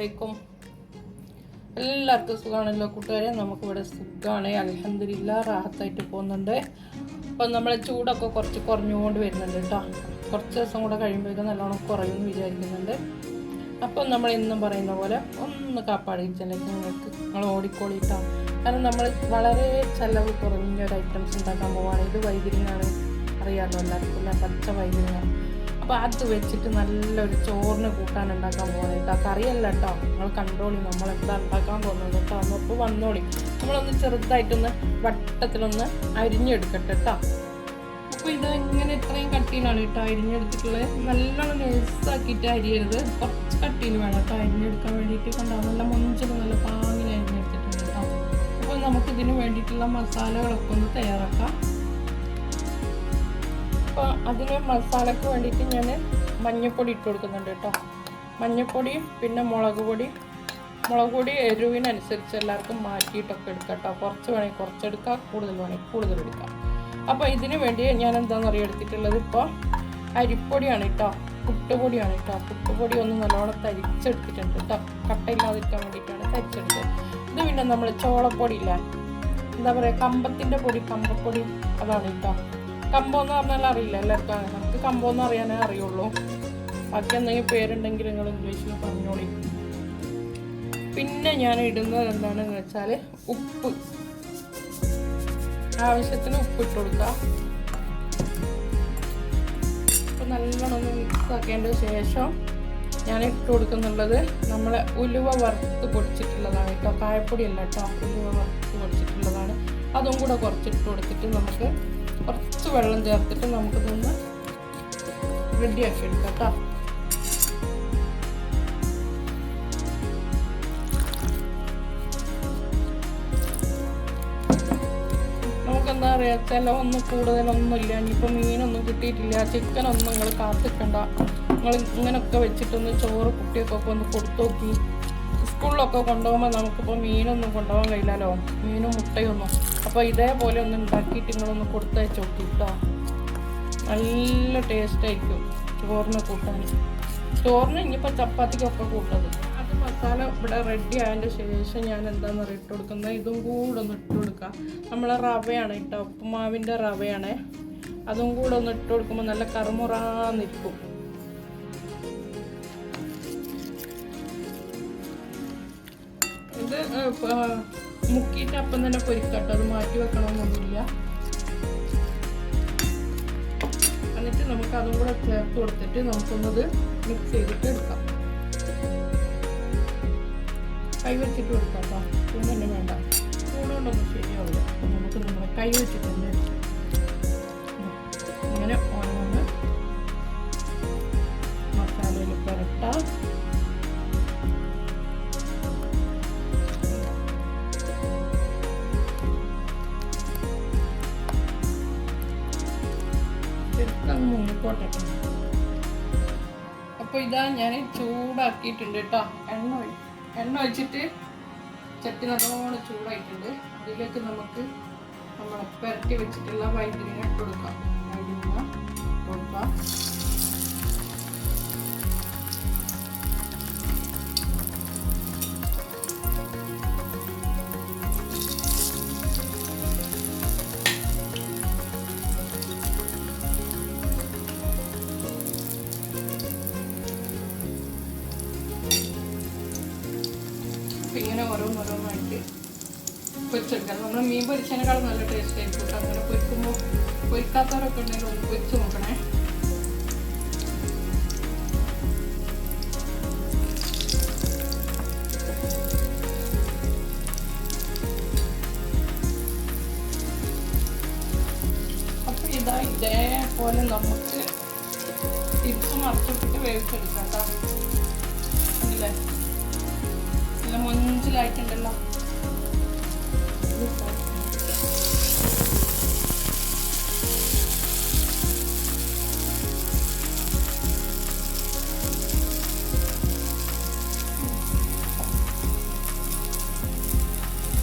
അലൈക്കും. എല്ലാവർക്കും സുഖമാണല്ലോ കൂട്ടുകാരെ. നമുക്കിവിടെ സുഖമാണ്, അൽഹംദുലില്ലാ, റാഹത്തായിട്ട് പോകുന്നുണ്ട്. അപ്പം നമ്മളെ ചൂടൊക്കെ കുറച്ച് കുറഞ്ഞുകൊണ്ട് വരുന്നുണ്ട് കേട്ടോ. കുറച്ച് ദിവസം കൂടെ കഴിയുമ്പോഴേക്കും നല്ലോണം കുറയുമെന്ന് വിചാരിക്കുന്നുണ്ട്. അപ്പം നമ്മൾ ഇന്നും പറയുന്ന പോലെ ഒന്ന് കാപ്പാട് കിച്ചണിലേക്ക് നിങ്ങൾ ഓടിക്കോളിട്ടോ. കാരണം നമ്മൾ വളരെ ചിലവ് കുറഞ്ഞൊരു ഐറ്റംസ് ഉണ്ടാക്കാൻ പോവുകയാണ്. ഇത് വൈദ്യുതിയാണ്, അറിയാമല്ലോ എല്ലാവർക്കും, പച്ച വൈദ്യുതിയാണ്. അപ്പോൾ അത് വെച്ചിട്ട് നല്ലൊരു ചോറിന് കൂട്ടാൻ ഉണ്ടാക്കാൻ പോകണം കേട്ടോ. കറിയല്ല കേട്ടോ, നിങ്ങൾ കണ്ടോളി നമ്മളെന്താ ഉണ്ടാക്കാൻ പോകുന്നത് കേട്ടോ. അപ്പോൾ വന്നോളി. നമ്മളൊന്ന് ചെറുതായിട്ടൊന്ന് വട്ടത്തിലൊന്ന് അരിഞ്ഞെടുക്കട്ടെ കേട്ടോ. അപ്പോൾ ഇത് ഇങ്ങനെ ഇത്രയും കട്ടിയിലാണ് കേട്ടോ അരിഞ്ഞെടുത്തിട്ടുള്ളത്. നല്ലോണം നൈസാക്കിയിട്ട് അരിയരുത്, കുറച്ച് കട്ടിയിൽ വേണം കേട്ടോ അരിഞ്ഞെടുക്കാൻ വേണ്ടിയിട്ട്. കണ്ടാൽ നല്ല മൊഞ്ചിൽ നല്ല പാങ്ങിൽ അരിഞ്ഞെടുത്തിട്ടുണ്ട് കേട്ടോ. അപ്പോൾ നമുക്കിതിന് വേണ്ടിയിട്ടുള്ള മസാലകളൊക്കെ ഒന്ന് തയ്യാറാക്കാം. അപ്പോൾ അതിന് മസാലയ്ക്ക് വേണ്ടിയിട്ട് ഞാൻ മഞ്ഞൾപ്പൊടി ഇട്ട് കൊടുക്കുന്നുണ്ട് കേട്ടോ. മഞ്ഞൾപ്പൊടിയും പിന്നെ മുളക് പൊടി എരിവിനനുസരിച്ച് എല്ലാവർക്കും മാറ്റിയിട്ടൊക്കെ എടുക്കാം കേട്ടോ. കുറച്ച് വേണമെങ്കിൽ കുറച്ചെടുക്കാം, കൂടുതൽ വേണമെങ്കിൽ കൂടുതൽ എടുക്കാം. അപ്പോൾ ഇതിന് വേണ്ടി ഞാൻ എന്താണെന്ന് അറിയാം എടുത്തിട്ടുള്ളത്, ഇപ്പോൾ അരിപ്പൊടിയാണ് കേട്ടോ, പുട്ടുപൊടിയാണ് കേട്ടോ. പുട്ടുപൊടി ഒന്ന് നല്ലോണം തരിച്ചെടുത്തിട്ടുണ്ട് കേട്ടോ, കട്ടയില്ലാതിരിക്കാൻ വേണ്ടിയിട്ടാണ് തരിച്ചെടുത്തത്. ഇത് പിന്നെ നമ്മൾ ചോളപ്പൊടി ഇല്ല, എന്താ പറയുക, കമ്പത്തിൻ്റെ പൊടി, കമ്പപ്പൊടി, അതാണ് കേട്ടോ. കമ്പമെന്ന് പറഞ്ഞാൽ അറിയില്ല എല്ലാവർക്കും, നമുക്ക് കമ്പമെന്ന് അറിയാനേ അറിയുള്ളൂ. ബാക്കി എന്തെങ്കിലും പേരുണ്ടെങ്കിൽ നിങ്ങൾ ഇംഗ്ലീഷിൽ പറഞ്ഞോളി. പിന്നെ ഞാൻ ഇടുന്നത് എന്താണെന്ന് വെച്ചാൽ ഉപ്പ്, ആവശ്യത്തിന് ഉപ്പ് ഇട്ട് കൊടുക്കുക. അപ്പോൾ നല്ലോണം ഒന്ന് മിക്സ് ആക്കിയതിൻ്റെ ശേഷം ഞാൻ ഇട്ട് കൊടുക്കുന്നുള്ളത് നമ്മളെ ഉലുവ വറുത്ത് പൊടിച്ചിട്ടുള്ളതാണ് കേട്ടോ. കായപ്പൊടി അല്ല കേട്ടോ, ഉലുവ വറുത്ത് പൊടിച്ചിട്ടുള്ളതാണ്. അതും കൂടെ കുറച്ചിട്ട് കൊടുത്തിട്ട് നമുക്ക് കുറച്ച് വെള്ളം ചേർത്തിട്ട് നമുക്കിതൊന്ന് റെഡിയാക്കി എടുക്കാം കേട്ടോ. നമുക്കെന്താ പറയുക, ചിലവൊന്നും കൂടുതലൊന്നുമില്ല. ഇനിയിപ്പോൾ മീനൊന്നും കിട്ടിയിട്ടില്ല, ചിക്കനൊന്നും നിങ്ങൾ കാത്തിക്കണ്ട. നിങ്ങൾ ഇങ്ങനെയൊക്കെ വെച്ചിട്ടൊന്ന് ചോറ് കുട്ടികൾക്കൊക്കെ ഒന്ന് കൊടുത്തു നോക്കി. സ്കൂളിലൊക്കെ കൊണ്ടുപോകുമ്പോൾ നമുക്കിപ്പോൾ മീനൊന്നും കൊണ്ടുപോകാൻ കഴിയില്ലല്ലോ, മീനും മുട്ടയൊന്നും. അപ്പോൾ ഇതേപോലെ ഒന്ന് ഉണ്ടാക്കിയിട്ട് നിങ്ങളൊന്ന് കൊടുത്തയച്ച് നോക്കി കേട്ടോ. നല്ല ടേസ്റ്റായിരിക്കും ചോറിന് കൂട്ടാൻ. ചോറിന് ഇനിയിപ്പോൾ ചപ്പാത്തിക്കൊക്കെ കൂട്ടത്. അത് മസാല ഇവിടെ റെഡി ആയതിൻ്റെ ശേഷം ഞാൻ എന്താണെന്ന് പറയുക ഇട്ട് കൊടുക്കുന്നത്, ഇതും കൂടെ ഒന്ന് ഇട്ട് കൊടുക്കുക. നമ്മളെ റവയാണ് കേട്ടോ, ഉപ്പുമാവിൻ്റെ റവയാണ്. അതും കൂടെ ഒന്ന് ഇട്ട് കൊടുക്കുമ്പോൾ നല്ല കറുമുറാന്നിരിക്കും. ഇത് മുക്കിയിട്ട് അപ്പം തന്നെ പൊരിക്കട്ടോ, അത് മാറ്റി വെക്കണമെന്നൊന്നുമില്ല. എന്നിട്ട് നമുക്ക് അതും കൂടെ ചേർത്ത് കൊടുത്തിട്ട് നമുക്കൊന്നത് മിക്സ് ചെയ്തിട്ട് എടുക്കാം. കൈ വെച്ചിട്ട് കൊടുക്കാം കേട്ടോ, സ്പൂൺ തന്നെ വേണ്ട, സ്പൂൺ കൊണ്ടൊന്നും ശരിയാവില്ല. അപ്പം നമുക്ക് നമ്മുടെ കൈ വെച്ചിട്ട് തന്നെ ഇങ്ങനെ ഓരോന്ന് മസാലയിൽ പുരട്ടാം. അപ്പോൾ ഇതാ ഞാൻ ചൂടാക്കിയിട്ടുണ്ട് കേട്ടോ. എണ്ണ ഒഴിച്ചിട്ട് ചട്ടി നല്ലോണം ചൂടായിട്ടുണ്ട്. അതിലേക്ക് നമുക്ക് നമ്മൾ പുരട്ടി വെച്ചിട്ടുള്ള വൈദ്യുതിനെ ഇട്ട് കൊടുക്കാം. ഇങ്ങനെ ഓരോന്നോരോന്നായിട്ട് പൊരിച്ചെടുക്കാം. നമ്മൾ മീൻ പൊരിച്ചതിനേക്കാളും നല്ല ടേസ്റ്റ് ആയിരിക്കും കേട്ടോ. അങ്ങനെ പൊരിക്കുമ്പോൾ പൊരിക്കാത്തവരൊക്കെ ഉണ്ടെങ്കിൽ ഒന്ന് പൊരിച്ച് നോക്കണേ. അപ്പോൾ ഇതേപോലെ നമുക്ക് തിരിച്ച് മറിച്ചിട്ടിട്ട് വേവിച്ചെടുക്കാം കേട്ടോ. അല്ലേ, നല്ല മൊഞ്ചിലായിട്ടുണ്ടല്ലോ.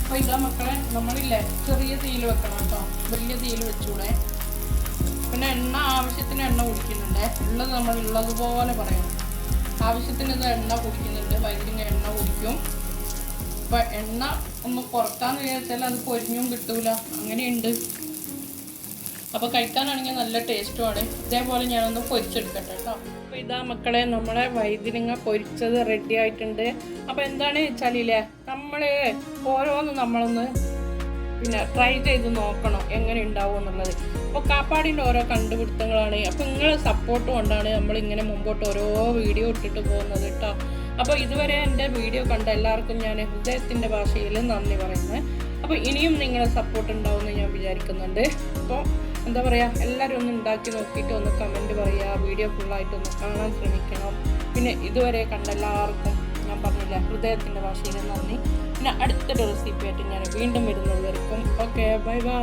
അപ്പോൾ ഇതാ മക്കളെ, നമ്മളില്ലേ ചെറിയ തീയിൽ വെക്കണം കേട്ടോ, വലിയ തീയിൽ വെച്ചൂടെ. പിന്നെ എണ്ണ ആവശ്യത്തിന് എണ്ണ കുടിക്കുന്നുണ്ട്, ഉള്ളത് നമ്മൾ ഉള്ളതുപോലെ പറയണം. ആവശ്യത്തിന് ഇത് എണ്ണ കുടിക്കുന്നുണ്ട്. വരുന്നുണ്ട്. വൈദ്യുതി എണ്ണ കുടിക്കും. അപ്പം എണ്ണ ഒന്ന് കുറക്കാന്ന് വിചാരിച്ചാൽ അത് പൊരിഞ്ഞും കിട്ടൂല, അങ്ങനെയുണ്ട്. അപ്പോൾ കഴിക്കാനാണെങ്കിൽ നല്ല ടേസ്റ്റുമാണ്. ഇതേപോലെ ഞാനൊന്ന് പൊരിച്ചെടുക്കട്ടെ കേട്ടോ. അപ്പോൾ ഇതാ മക്കളെ, നമ്മളെ വൈദ്യുതിങ്ങ പൊരിച്ചത് റെഡി ആയിട്ടുണ്ട്. അപ്പോൾ എന്താണ് വെച്ചാലില്ലേ, നമ്മൾ ഓരോന്നും നമ്മളൊന്ന് പിന്നെ ട്രൈ ചെയ്ത് നോക്കണം എങ്ങനെ ഉണ്ടാവും എന്നുള്ളത്. അപ്പോൾ കാപ്പാടിൻ്റെ ഓരോ കണ്ടുപിടുത്തങ്ങളാണ്. അപ്പോൾ നിങ്ങളെ സപ്പോർട്ട് കൊണ്ടാണ് നമ്മളിങ്ങനെ മുമ്പോട്ട് ഓരോ വീഡിയോ ഇട്ടിട്ട് പോകുന്നത് കേട്ടോ. അപ്പോൾ ഇതുവരെ എൻ്റെ വീഡിയോ കണ്ട എല്ലാവർക്കും ഞാൻ ഹൃദയത്തിൻ്റെ ഭാഷയിൽ നന്ദി പറയുന്നത്. അപ്പോൾ ഇനിയും നിങ്ങളെ സപ്പോർട്ട് ഉണ്ടാവുമെന്ന് ഞാൻ വിചാരിക്കുന്നുണ്ട്. അപ്പോൾ എന്താ പറയുക, എല്ലാവരും ഒന്ന് ഉണ്ടാക്കി നോക്കിയിട്ട് ഒന്ന് കമൻറ്റ് പറയുക. വീഡിയോ ഫുള്ളായിട്ടൊന്ന് കാണാൻ ശ്രമിക്കണം. പിന്നെ ഇതുവരെ കണ്ട എല്ലാവർക്കും ഞാൻ പറഞ്ഞില്ല ഹൃദയത്തിൻ്റെ ഭാഷയിൽ നന്ദി. പിന്നെ അടുത്തൊരു റെസിപ്പി ആയിട്ട് ഞാൻ വീണ്ടും വരുന്നതായിരിക്കും. Okay, bye bye.